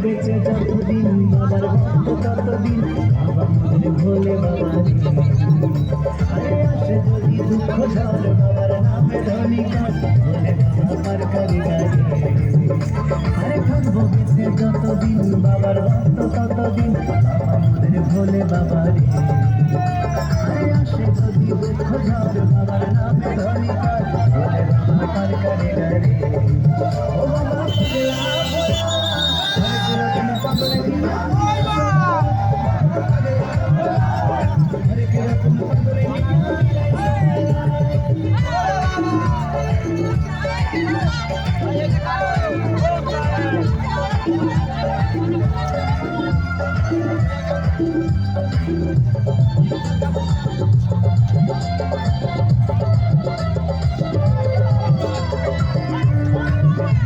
বেঁচে যতদিন বাবার ভক্ত ততদিন বাবা মোদের ভোলে বাবা রে। আরে আসে যদি দুঃখ ঝড় বাবার নামে ধনী কর ভোলে বাবা পার করে গাড়ি। আরে থাকবো বেঁচে যতদিন বাবার ভক্ত ততদিন বাবা মোদের ভোলে বাবা রে। আরে আসে যদি দুঃখ ঝড় বাবার নামে ধনী কর ভোলে বাবা পার করে গাড়ি। ও বাবা ভোলা ভোলা হরে কৃষ্ণ পাগলে নিয়া হরে কৃষ্ণ পাগলে নিয়া